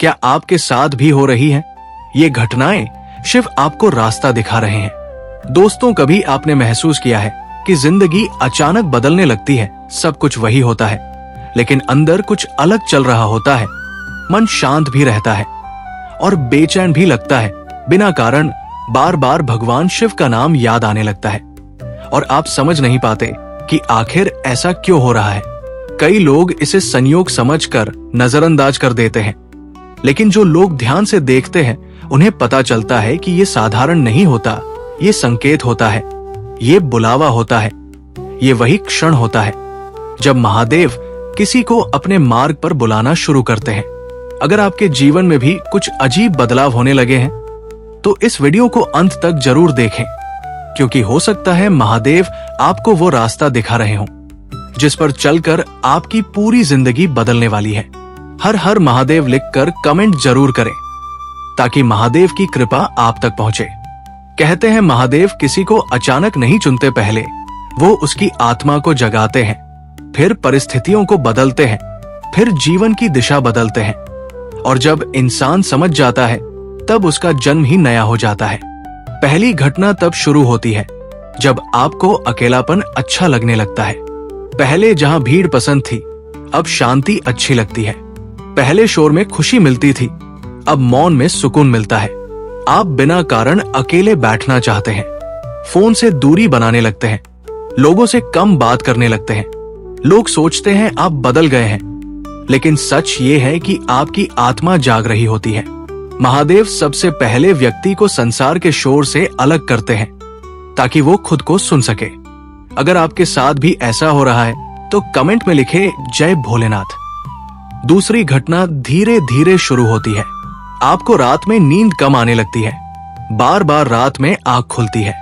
क्या आपके साथ भी हो रही हैं? ये घटनाएं शिव आपको रास्ता दिखा रहे हैं। दोस्तों, कभी आपने महसूस किया है कि जिंदगी अचानक बदलने लगती है, सब कुछ वही होता है, लेकिन अंदर कुछ अलग चल रहा होता है। मन शांत भी रहता है और बेचैन भी लगता है। बिना कारण बार बार भगवान शिव का नाम याद आने लगता है और आप समझ नहीं पाते कि आखिर ऐसा क्यों हो रहा है। कई लोग इसे संयोग समझकर नजरअंदाज कर देते हैं, लेकिन जो लोग ध्यान से देखते हैं उन्हें पता चलता है कि ये साधारण नहीं होता, ये संकेत होता है, ये बुलावा होता है, ये वही क्षण होता है जब महादेव किसी को अपने मार्ग पर बुलाना शुरू करते हैं। अगर आपके जीवन में भी कुछ अजीब बदलाव होने लगे हैं तो इस वीडियो को अंत तक जरूर देखें, क्योंकि हो सकता है महादेव आपको वो रास्ता दिखा रहे हों जिस पर चलकर आपकी पूरी जिंदगी बदलने वाली है। हर हर महादेव लिखकर कमेंट जरूर करें ताकि महादेव की कृपा आप तक पहुंचे। कहते हैं महादेव किसी को अचानक नहीं चुनते, पहले वो उसकी आत्मा को जगाते हैं, फिर परिस्थितियों को बदलते हैं, फिर जीवन की दिशा बदलते हैं, और जब इंसान समझ जाता है तब उसका जन्म ही नया हो जाता है। पहली घटना तब शुरू होती है जब आपको अकेलापन अच्छा लगने लगता है। पहले जहां भीड़ पसंद थी, अब शांति अच्छी लगती है। पहले शोर में खुशी मिलती थी, अब मौन में सुकून मिलता है। आप बिना कारण अकेले बैठना चाहते हैं, फोन से दूरी बनाने लगते हैं, लोगों से कम बात करने लगते हैं। लोग सोचते हैं आप बदल गए हैं, लेकिन सच ये है कि आपकी आत्मा जाग रही होती है। महादेव सबसे पहले व्यक्ति को संसार के शोर से अलग करते हैं ताकि वो खुद को सुन सके। अगर आपके साथ भी ऐसा हो रहा है तो कमेंट में लिखे जय भोलेनाथ। दूसरी घटना धीरे धीरे शुरू होती है। आपको रात में नींद कम आने लगती है, बार बार रात में आंख खुलती है,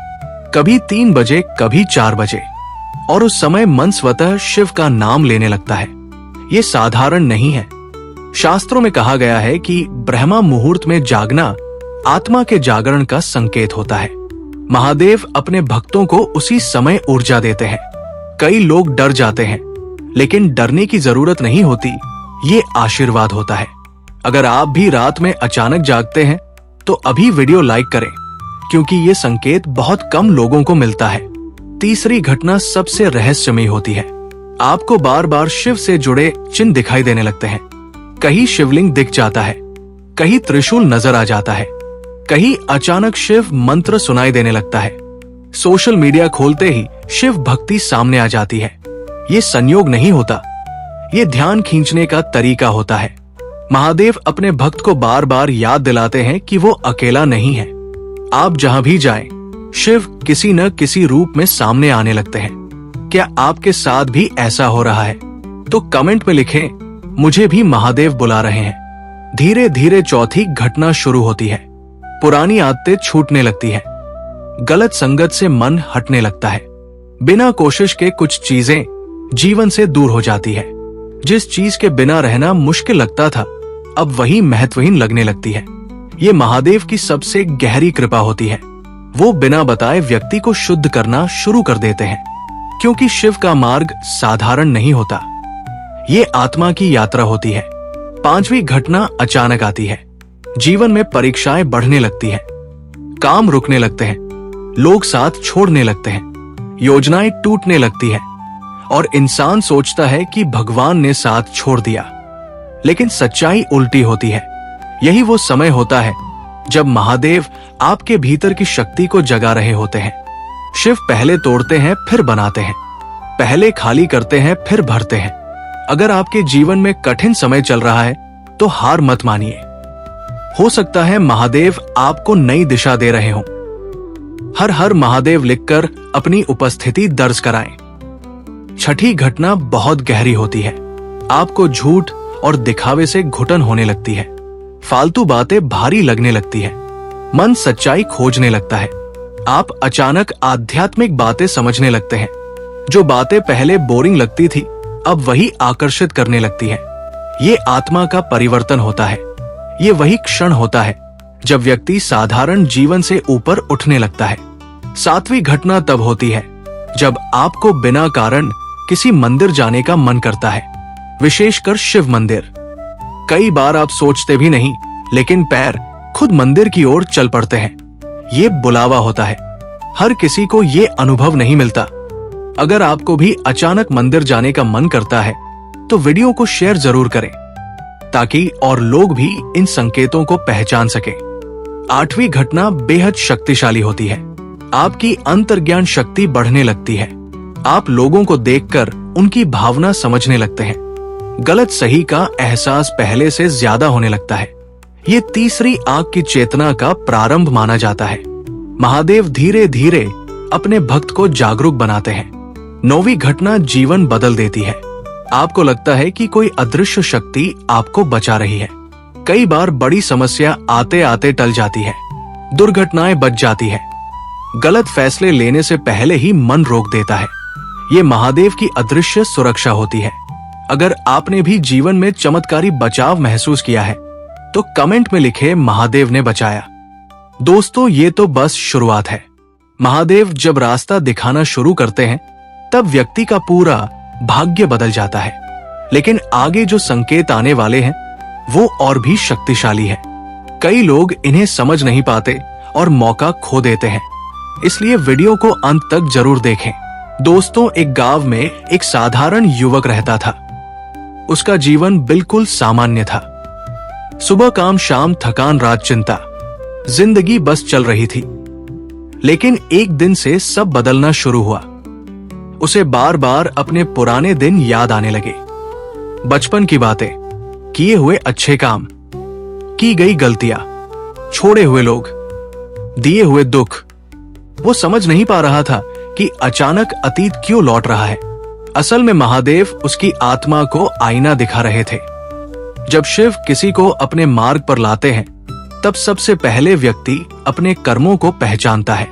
कभी 3 बजे कभी 4 बजे, और उस समय मन स्वतः शिव का नाम लेने लगता है। ये साधारण नहीं है। शास्त्रों में कहा गया है कि ब्रह्मा मुहूर्त में जागना आत्मा के जागरण का संकेत होता है। महादेव अपने भक्तों को उसी समय ऊर्जा देते हैं। कई लोग डर जाते हैं, लेकिन डरने की जरूरत नहीं होती, ये आशीर्वाद होता है। अगर आप भी रात में अचानक जागते हैं तो अभी वीडियो लाइक करें, क्योंकि ये संकेत बहुत कम लोगों को मिलता है। तीसरी घटना सबसे रहस्यमयी होती है। आपको बार बार शिव से जुड़े चिन्ह दिखाई देने लगते हैं। कहीं शिवलिंग दिख जाता है, कहीं त्रिशूल नजर आ जाता है, कहीं अचानक शिव मंत्र सुनाई देने लगता है। सोशल मीडिया खोलते ही शिव भक्ति सामने आ जाती है। ये संयोग नहीं होता, ये ध्यान खींचने का तरीका होता है। महादेव अपने भक्त को बार बार याद दिलाते हैं कि वो अकेला नहीं है। आप जहां भी जाएं, शिव किसी न किसी रूप में सामने आने लगते हैं। क्या आपके साथ भी ऐसा हो रहा है? तो कमेंट में लिखें, मुझे भी महादेव बुला रहे हैं। धीरे धीरे चौथी घटना शुरू होती है। पुरानी आदतें छूटने लगती है, गलत संगत से मन हटने लगता है। बिना कोशिश के कुछ चीजें जीवन से दूर हो जाती है। जिस चीज के बिना रहना मुश्किल लगता था, अब वही महत्वहीन लगने लगती है। ये महादेव की सबसे गहरी कृपा होती है। वो बिना बताए व्यक्ति को शुद्ध करना शुरू कर देते हैं, क्योंकि शिव का मार्ग साधारण नहीं होता, ये आत्मा की यात्रा होती है। पांचवी घटना अचानक आती है। जीवन में परीक्षाएं बढ़ने लगती है, काम रुकने लगते हैं, लोग साथ छोड़ने लगते हैं, योजनाएं टूटने लगती है, और इंसान सोचता है कि भगवान ने साथ छोड़ दिया। लेकिन सच्चाई उल्टी होती है। यही वो समय होता है जब महादेव आपके भीतर की शक्ति को जगा रहे होते हैं। शिव पहले तोड़ते हैं फिर बनाते हैं, पहले खाली करते हैं फिर भरते हैं। अगर आपके जीवन में कठिन समय चल रहा है तो हार मत मानिए। हो सकता है महादेव आपको नई दिशा दे रहे हों। हर हर महादेव लिखकर अपनी उपस्थिति दर्ज कराएं। छठी घटना बहुत गहरी होती है। आपको झूठ और दिखावे से घुटन होने लगती है, फालतू बातें भारी लगने लगती है, मन सच्चाई खोजने लगता है। आप अचानक आध्यात्मिक बातें समझने लगते हैं। जो बातें पहले बोरिंग लगती थी, अब वही आकर्षित करने लगती है। ये आत्मा का परिवर्तन होता है। ये वही क्षण होता है जब व्यक्ति साधारण जीवन से ऊपर उठने लगता है। सातवीं घटना तब होती है जब आपको बिना कारण किसी मंदिर जाने का मन करता है, विशेषकर शिव मंदिर। कई बार आप सोचते भी नहीं, लेकिन पैर खुद मंदिर की ओर चल पड़ते हैं। ये बुलावा होता है। हर किसी को ये अनुभव नहीं मिलता। अगर आपको भी अचानक मंदिर जाने का मन करता है तो वीडियो को शेयर जरूर करें, ताकि और लोग भी इन संकेतों को पहचान सके। 8वीं घटना बेहद शक्तिशाली होती है। आपकी अंतर्ज्ञान शक्ति बढ़ने लगती है। आप लोगों को देखकर उनकी भावना समझने लगते हैं। गलत सही का एहसास पहले से ज्यादा होने लगता है। ये तीसरी आंख की चेतना का प्रारंभ माना जाता है। महादेव धीरे धीरे अपने भक्त को जागरूक बनाते हैं। 9वीं घटना जीवन बदल देती है। आपको लगता है कि कोई अदृश्य शक्ति आपको बचा रही है। कई बार बड़ी समस्या आते आते टल जाती है। दुर्घटनाएं बच जाती है। गलत फैसले लेने से पहले ही मन रोक देता है। ये महादेव की अदृश्य सुरक्षा होती है। अगर आपने भी जीवन में चमत्कारी बचाव महसूस किया है तो कमेंट में लिखे महादेव ने बचाया। दोस्तों, ये तो बस शुरुआत है। महादेव जब रास्ता दिखाना शुरू करते हैं तब व्यक्ति का पूरा भाग्य बदल जाता है। लेकिन आगे जो संकेत आने वाले हैं वो और भी शक्तिशाली है। कई लोग इन्हें समझ नहीं पाते और मौका खो देते हैं। इसलिए वीडियो को अंत तक जरूर देखें। दोस्तों, एक गांव में एक साधारण युवक रहता था। उसका जीवन बिल्कुल सामान्य था। सुबह काम, शाम थकान, रात चिंता, जिंदगी बस चल रही थी। लेकिन एक दिन से सब बदलना शुरू हुआ। उसे बार बार अपने पुराने दिन याद आने लगे। बचपन की बातें, किए हुए अच्छे काम, की गई गलतियां, छोड़े हुए लोग, दिए हुए दुख। वो समझ नहीं पा रहा था कि अचानक अतीत क्यों लौट रहा है। असल में महादेव उसकी आत्मा को आईना दिखा रहे थे। जब शिव किसी को अपने मार्ग पर लाते हैं तब सबसे पहले व्यक्ति अपने कर्मों को पहचानता है।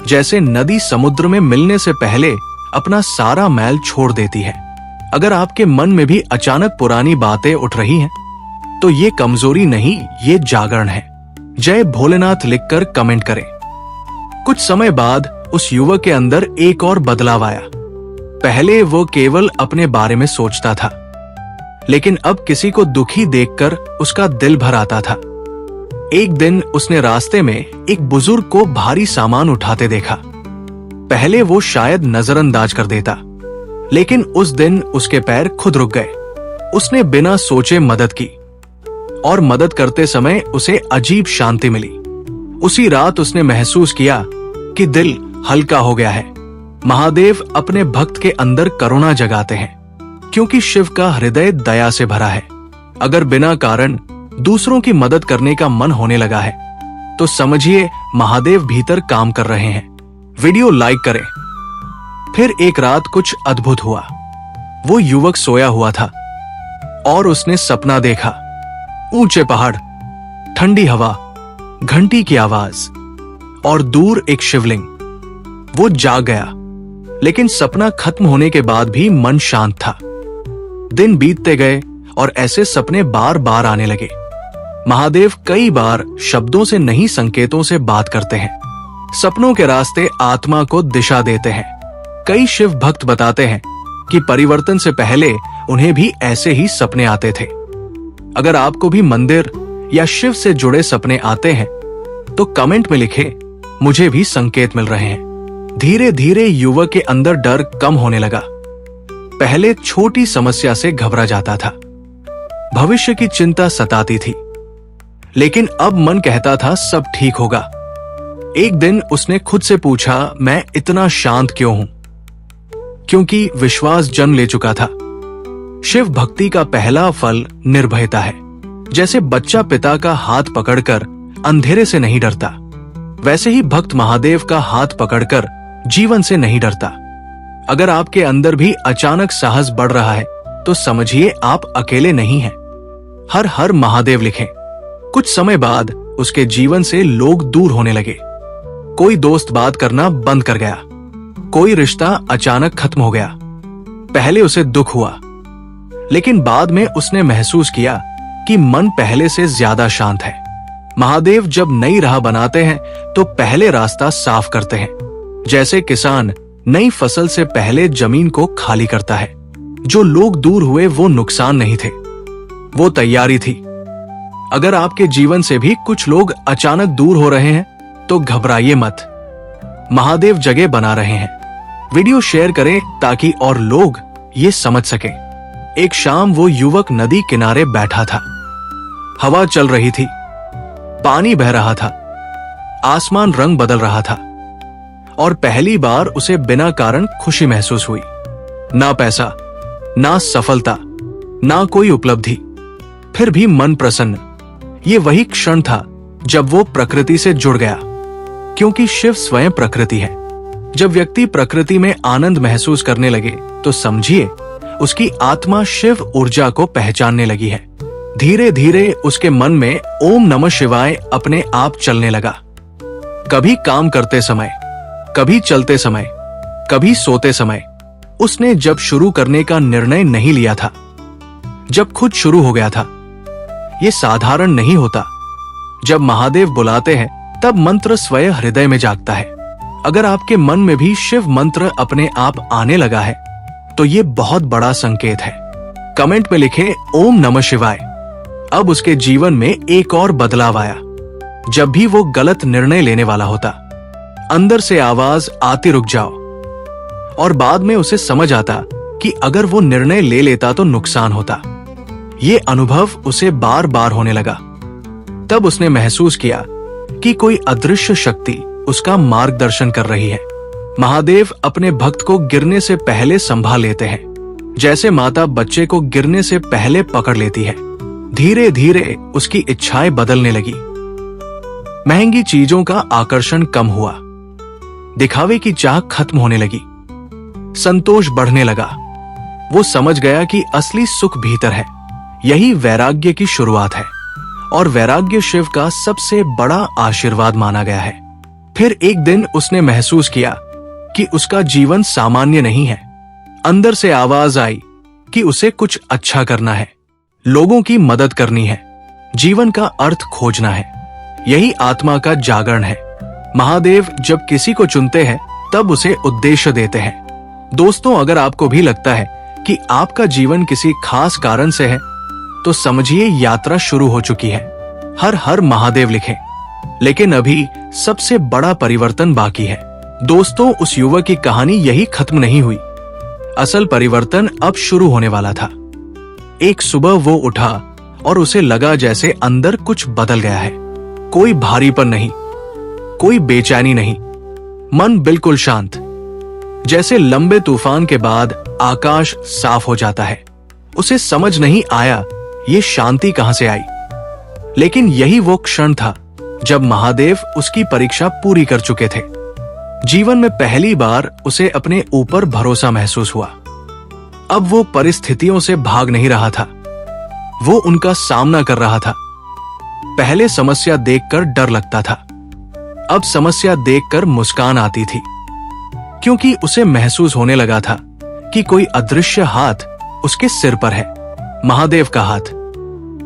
जैसे नदी समुद्र में मिलने से पहले अपना सारा मैल छोड़ देती है। अगर आपके मन में भी अचानक पुरानी बातें उठ रही हैं तो ये कमजोरी नहीं, ये जागरण है। जय भोलेनाथ लिखकर कमेंट करें। कुछ समय बाद उस युवक के अंदर एक और बदलाव आया। पहले वो केवल अपने बारे में सोचता था, लेकिन अब किसी को दुखी देखकर उसका दिल भर आता था। एक दिन उसने रास्ते में एक बुजुर्ग को भारी सामान उठाते देखा। पहले वो शायद नजरअंदाज कर देता, लेकिन उस दिन उसके पैर खुद रुक गए। उसने बिना सोचे मदद की और मदद करते समय उसे अजीब शांति मिली। उसी रात उसने महसूस किया कि दिल हल्का हो गया है। महादेव अपने भक्त के अंदर करुणा जगाते हैं, क्योंकि शिव का हृदय दया से भरा है। अगर बिना कारण दूसरों की मदद करने का मन होने लगा है तो समझिए महादेव भीतर काम कर रहे हैं। वीडियो लाइक करें। फिर एक रात कुछ अद्भुत हुआ। वो युवक सोया हुआ था और उसने सपना देखा। ऊंचे पहाड़, ठंडी हवा, घंटी की आवाज और दूर एक शिवलिंग। वो जाग गया, लेकिन सपना खत्म होने के बाद भी मन शांत था। दिन बीतते गए और ऐसे सपने बार बार आने लगे। महादेव कई बार शब्दों से नहीं, संकेतों से बात करते हैं। सपनों के रास्ते आत्मा को दिशा देते हैं। कई शिव भक्त बताते हैं कि परिवर्तन से पहले उन्हें भी ऐसे ही सपने आते थे। अगर आपको भी मंदिर या शिव से जुड़े सपने आते हैं तो कमेंट में लिखें, मुझे भी संकेत मिल रहे हैं। धीरे धीरे युवक के अंदर डर कम होने लगा। पहले छोटी समस्या से घबरा जाता था, भविष्य की चिंता सताती थी, लेकिन अब मन कहता था सब ठीक होगा। एक दिन उसने खुद से पूछा, मैं इतना शांत क्यों हूं? क्योंकि विश्वास जन्म ले चुका था। शिव भक्ति का पहला फल निर्भयता है। जैसे बच्चा पिता का हाथ पकड़कर अंधेरे से नहीं डरता, वैसे ही भक्त महादेव का हाथ पकड़कर जीवन से नहीं डरता। अगर आपके अंदर भी अचानक साहस बढ़ रहा है तो समझिए आप अकेले नहीं हैं। हर हर महादेव लिखें। कुछ समय बाद उसके जीवन से लोग दूर होने लगे। कोई दोस्त बात करना बंद कर गया, कोई रिश्ता अचानक खत्म हो गया। पहले उसे दुख हुआ, लेकिन बाद में उसने महसूस किया कि मन पहले से ज्यादा शांत है। महादेव जब नई राह बनाते हैं तो पहले रास्ता साफ करते हैं। जैसे किसान नई फसल से पहले जमीन को खाली करता है। जो लोग दूर हुए वो नुकसान नहीं थे, वो तैयारी थी। अगर आपके जीवन से भी कुछ लोग अचानक दूर हो रहे हैं तो घबराइए मत, महादेव जगह बना रहे हैं। वीडियो शेयर करें ताकि और लोग ये समझ सकें। एक शाम वो युवक नदी किनारे बैठा था। हवा चल रही थी, पानी बह रहा था, आसमान रंग बदल रहा था और पहली बार उसे बिना कारण खुशी महसूस हुई। ना पैसा, ना सफलता, ना कोई उपलब्धि, फिर भी मन प्रसन्न। ये वही क्षण था जब वो प्रकृति से जुड़ गया, क्योंकि शिव स्वयं प्रकृति है। जब व्यक्ति प्रकृति में आनंद महसूस करने लगे तो समझिए उसकी आत्मा शिव ऊर्जा को पहचानने लगी है। धीरे धीरे उसके मन में ओम नमः शिवाय अपने आप चलने लगा। कभी काम करते समय, कभी चलते समय, कभी सोते समय। उसने जब शुरू करने का निर्णय नहीं लिया था, जब खुद शुरू हो गया था। ये साधारण नहीं होता। जब महादेव बुलाते हैं तब मंत्र स्वयं हृदय में जागता है। अगर आपके मन में भी शिव मंत्र अपने आप आने लगा है तो ये बहुत बड़ा संकेत है। कमेंट में लिखें ओम नमः शिवाय। अब उसके जीवन में एक और बदलाव आया। जब भी वो गलत निर्णय लेने वाला होता, अंदर से आवाज आती रुक जाओ, और बाद में उसे समझ आता कि अगर वो निर्णय ले लेता तो नुकसान होता। ये अनुभव उसे बार बार होने लगा। तब उसने महसूस किया कि कोई अदृश्य शक्ति उसका मार्गदर्शन कर रही है। महादेव अपने भक्त को गिरने से पहले संभाल लेते हैं, जैसे माता बच्चे को गिरने से पहले पकड़ लेती है। धीरे धीरे उसकी इच्छाएं बदलने लगी। महंगी चीजों का आकर्षण कम हुआ, दिखावे की चाह खत्म होने लगी, संतोष बढ़ने लगा। वो समझ गया कि असली सुख भीतर है। यही वैराग्य की शुरुआत है, और वैराग्य शिव का सबसे बड़ा आशीर्वाद माना गया है। फिर एक दिन उसने महसूस किया कि उसका जीवन सामान्य नहीं है। अंदर से आवाज आई कि उसे कुछ अच्छा करना है, लोगों की मदद करनी है, जीवन का अर्थ खोजना है। यही आत्मा का जागरण है। महादेव जब किसी को चुनते हैं तब उसे उद्देश्य देते हैं। दोस्तों, अगर आपको भी लगता है कि आपका जीवन किसी खास कारण से है तो समझिए यात्रा शुरू हो चुकी है। हर हर महादेव लिखें। लेकिन अभी सबसे बड़ा परिवर्तन बाकी है। दोस्तों, उस युवक की कहानी यही खत्म नहीं हुई। असल परिवर्तन अब शुरू होने वाला था। एक सुबह वो उठा और उसे लगा जैसे अंदर कुछ बदल गया है। कोई भारीपन नहीं, कोई बेचैनी नहीं, मन बिल्कुल शांत, जैसे लंबे तूफान के बाद आकाश साफ हो जाता है। उसे समझ नहीं आया ये शांति कहां से आई, लेकिन यही वो क्षण था जब महादेव उसकी परीक्षा पूरी कर चुके थे। जीवन में पहली बार उसे अपने ऊपर भरोसा महसूस हुआ। अब वो परिस्थितियों से भाग नहीं रहा था, वो उनका सामना कर रहा था। पहले समस्या देखकर डर लगता था, अब समस्या देखकर मुस्कान आती थी, क्योंकि उसे महसूस होने लगा था कि कोई अदृश्य हाथ उसके सिर पर है, महादेव का हाथ।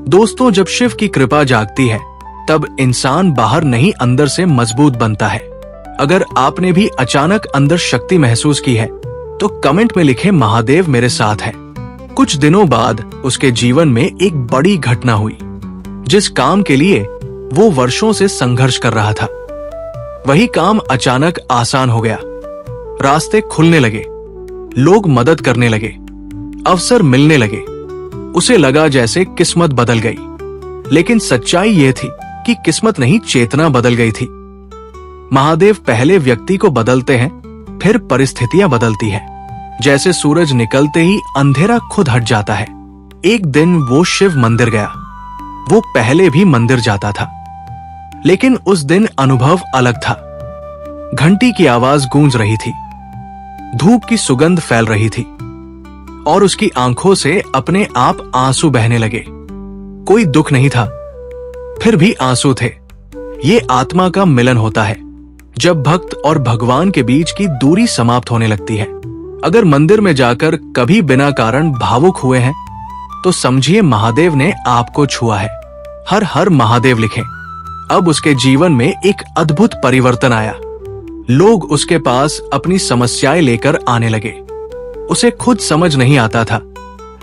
दोस्तों, जब शिव की कृपा जागती है तब इंसान बाहर नहीं अंदर से मजबूत बनता है। अगर आपने भी अचानक अंदर शक्ति महसूस की है तो कमेंट में लिखें महादेव मेरे साथ है। कुछ दिनों बाद उसके जीवन में एक बड़ी घटना हुई। जिस काम के लिए वो वर्षों से संघर्ष कर रहा था, वही काम अचानक आसान हो गया। रास्ते खुलने लगे, लोग मदद करने लगे, अवसर मिलने लगे। उसे लगा जैसे किस्मत बदल गई। लेकिन सच्चाई यह थी कि किस्मत नहीं, चेतना बदल गई थी। महादेव पहले व्यक्ति को बदलते हैं, फिर परिस्थितियां बदलती है। जैसे सूरज निकलते ही अंधेरा खुद हट जाता है। एक दिन वो शिव मंदिर गया। वो पहले भी मंदिर जाता था, लेकिन उस दिन अनुभव अलग था। घंटी की आवाज गूंज रही थी, धूप की सुगंध फैल रही थी, और उसकी आंखों से अपने आप आंसू बहने लगे। कोई दुख नहीं था, फिर भी आंसू थे। ये आत्मा का मिलन होता है, जब भक्त और भगवान के बीच की दूरी समाप्त होने लगती है। अगर मंदिर में जाकर कभी बिना कारण भावुक हुए हैं तो समझिए महादेव ने आपको छुआ है। हर हर महादेव लिखें। अब उसके जीवन में एक अद्भुत परिवर्तन आया। लोग उसके पास अपनी समस्याएं लेकर आने लगे। उसे खुद समझ नहीं आता था,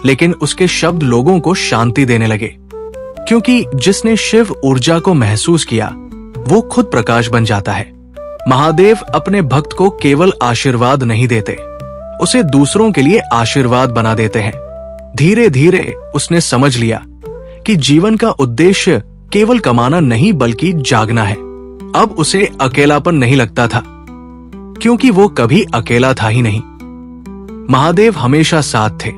लेकिन उसके शब्द लोगों को शांति देने लगे, क्योंकि जिसने शिव ऊर्जा को महसूस किया वो खुद प्रकाश बन जाता है। महादेव अपने भक्त को केवल आशीर्वाद नहीं देते, उसे दूसरों के लिए आशीर्वाद बना देते हैं। धीरे धीरे उसने समझ लिया कि जीवन का उद्देश्य केवल कमाना नहीं बल्कि जागना है। अब उसे अकेलापन नहीं लगता था, क्योंकि वो कभी अकेला था ही नहीं। महादेव हमेशा साथ थे।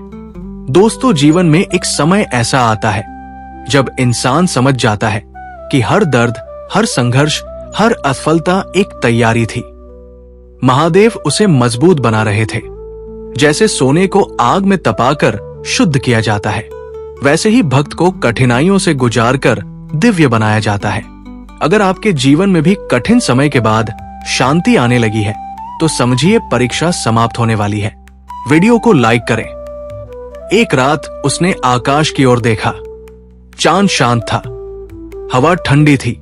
दोस्तों, जीवन में एक समय ऐसा आता है जब इंसान समझ जाता है कि हर दर्द, हर संघर्ष, हर असफलता एक तैयारी थी। महादेव उसे मजबूत बना रहे थे। जैसे सोने को आग में तपाकर शुद्ध किया जाता है, वैसे ही भक्त को कठिनाइयों से गुजारकर दिव्य बनाया जाता है। अगर आपके जीवन में भी कठिन समय के बाद शांति आने लगी है तो समझिए परीक्षा समाप्त होने वाली है। वीडियो को लाइक करें। एक रात उसने आकाश की ओर देखा। चांद शांत था, हवा ठंडी थी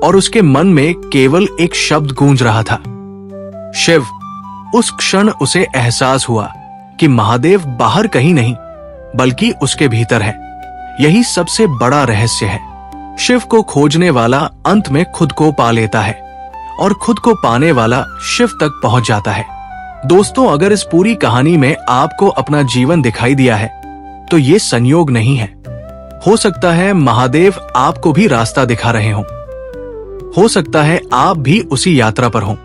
और उसके मन में केवल एक शब्द गूंज रहा था, शिव। उस क्षण उसे एहसास हुआ कि महादेव बाहर कहीं नहीं बल्कि उसके भीतर है। यही सबसे बड़ा रहस्य है। शिव को खोजने वाला अंत में खुद को पा लेता है और खुद को पाने वाला शिव तक पहुंच जाता है। दोस्तों, अगर इस पूरी कहानी में आपको अपना जीवन दिखाई दिया है तो ये संयोग नहीं है। हो सकता है महादेव आपको भी रास्ता दिखा रहे हों। हो सकता है आप भी उसी यात्रा पर हों।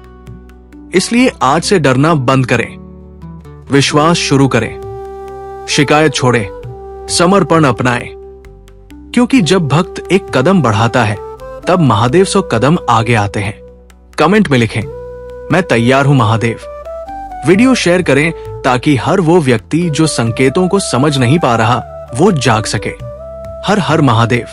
इसलिए आज से डरना बंद करें, विश्वास शुरू करें, शिकायत छोड़ें, समर्पण अपनाएं। क्योंकि जब भक्त एक कदम बढ़ाता है तब महादेव 100 कदम आगे आते हैं। कमेंट में लिखें, मैं तैयार हूं महादेव। वीडियो शेयर करें ताकि हर वो व्यक्ति जो संकेतों को समझ नहीं पा रहा वो जाग सके। हर हर महादेव।